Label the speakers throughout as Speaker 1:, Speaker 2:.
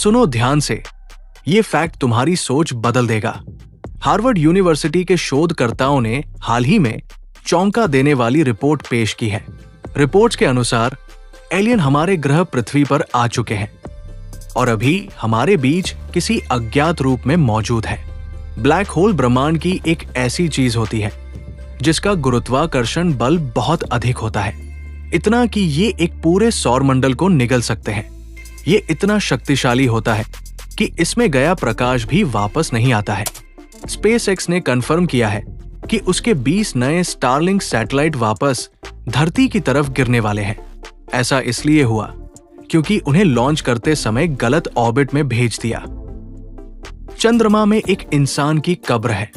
Speaker 1: सुनो ध्यान से, ये फैक्ट तुम्हारी सोच बदल देगा। हार्वर्ड यूनिवर्सिटी के शोधकर्ताओं ने हाल ही में चौंका देने वाली रिपोर्ट पेश की है। रिपोर्ट्स के अनुसार एलियन हमारे ग्रह पृथ्वी पर आ चुके हैं और अभी हमारे बीच किसी अज्ञात रूप में मौजूद है। ब्लैक होल ब्रह्मांड की एक ऐसी चीज होती है जिसका गुरुत्वाकर्षण बल बहुत अधिक होता है, इतना कि ये एक पूरे सौर मंडल को निगल सकते हैं। ये इतना शक्तिशाली होता है कि इसमें गया प्रकाश भी वापस नहीं आता है। स्पेसएक्स ने कंफर्म किया है कि उसके 20 नए स्टारलिंक सैटेलाइट वापस धरती की तरफ गिरने वाले हैं। ऐसा इसलिए हुआ क्योंकि उन्हें लॉन्च करते समय गलत ऑर्बिट में भेज दिया। चंद्रमा में एक इंसान की कब्र है।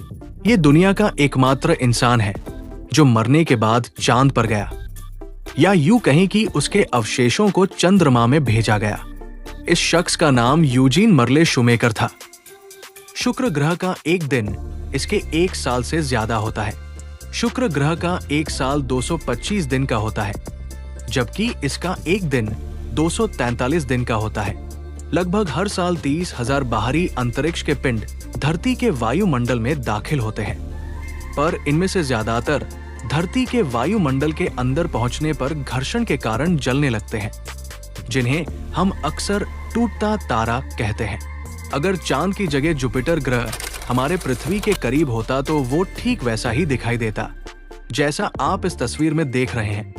Speaker 1: ये दुनिया का एकमात्र इंसान है जो मरने के बाद चांद पर गया, या यूं कहें कि उसके अवशेषों को चंद्रमा में भेजा गया। इस शख्स का नाम यूजीन मर्ले शूमेकर था। शुक्र ग्रह का एक दिन इसके 1 साल से ज्यादा होता है। शुक्र ग्रह का 1 साल 225 दिन का होता है, जबकि इसका एक दिन 243 दिन का होता है। लगभग हर साल 30,000 बाहरी अंतरिक्ष के पिंड धरती के वायुमंडल में दाखिल होते हैं, पर इनमें से ज्यादातर धरती के वायुमंडल के अंदर पहुंचने पर घर्षण के कारण जलने लगते हैं, जिन्हें हम अक्सर टूटता तारा कहते हैं। अगर चांद की जगह जुपिटर ग्रह हमारे पृथ्वी के करीब होता तो वो ठीक वैसा ही दिखाई देता जैसा आप इस तस्वीर में देख रहे हैं।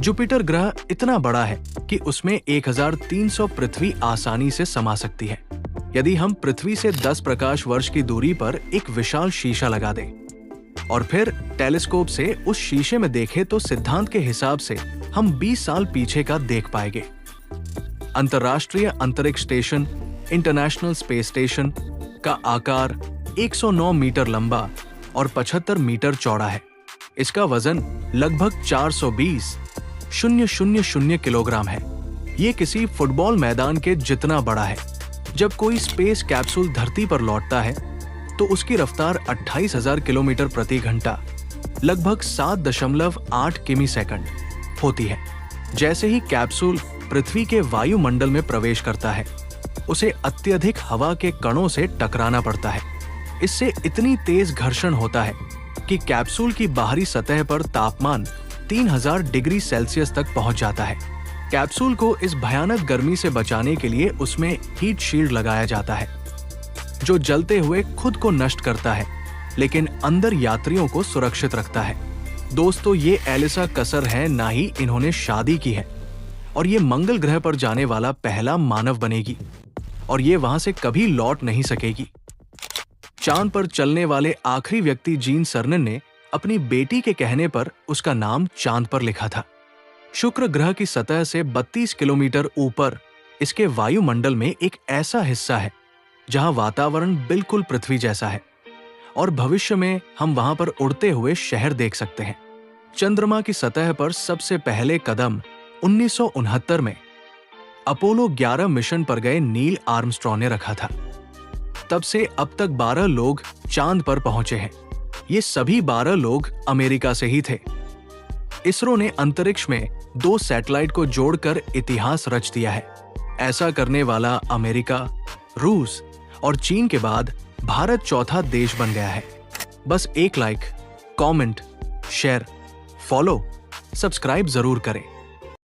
Speaker 1: जुपिटर ग्रह इतना बड़ा है कि उसमें 1300 पृथ्वी आसानी से समा सकती है। यदि हम पृथ्वी से 10 प्रकाश वर्ष की दूरी पर एक विशाल शीशा लगा दें और फिर टेलीस्कोप से उस शीशे में देखें तो सिद्धांत के हिसाब से हम 20 साल पीछे का देख पाएंगे। अंतर्राष्ट्रीय अंतरिक्ष स्टेशन इंटरनेशनल स्पेस स्टेशन का आकार 109 मीटर लंबा और 75 मीटर चौड़ा है। इसका वजन लगभग 420,000 किलोग्राम है। ये किसी फुटबॉल मैदान के जितना बड़ा है। जब कोई स्पेस कैप्सूल धरती पर लौटता है तो उसकी रफ्तार 28,000 किलोमीटर प्रति घंटा, लगभग 7.8 किमी सेकंड होती है। जैसे ही कैप्सूल पृथ्वी के वायुमंडल में प्रवेश करता है, उसे अत्यधिक हवा के कणों से टकराना पड़ता है। इससे इतनी तेज घर्षण होता है कि कैप्सूल की बाहरी सतह पर तापमान 3000 डिग्री सेल्सियस तक पहुंच जाता है। कैप्सूल को इस भयानक गर्मी से बचाने के लिए उसमें हीट शील्ड लगाया जाता है, जो जलते हुए खुद को नष्ट करता है लेकिन अंदर यात्रियों को सुरक्षित रखता है। दोस्तों, ये एलिसा कसर है, ना ही इन्होंने शादी की है, और ये मंगल ग्रह पर जाने वाला पहला मानव बनेगी और ये वहां से कभी लौट नहीं सकेगी। चांद पर चलने वाले आखिरी व्यक्ति जीन सर्नन ने अपनी बेटी के कहने पर उसका नाम चांद पर लिखा था। शुक्र ग्रह की सतह से 32 किलोमीटर ऊपर इसके वायुमंडल में एक ऐसा हिस्सा है जहां वातावरण बिल्कुल पृथ्वी जैसा है और भविष्य में हम वहां पर उड़ते हुए शहर देख सकते हैं। चंद्रमा की सतह पर सबसे पहले कदम 1969 में अपोलो 11 मिशन पर गए नील आर्मस्ट्रॉन्ग ने रखा था। तब से अब तक 12 लोग चांद पर पहुंचे हैं। ये सभी 12 लोग अमेरिका से ही थे। इसरो ने अंतरिक्ष में 2 सैटेलाइट को जोड़कर इतिहास रच दिया है। ऐसा करने वाला अमेरिका, रूस और चीन के बाद भारत चौथा देश बन गया है। बस एक like, comment, share, follow, subscribe जरूर करें।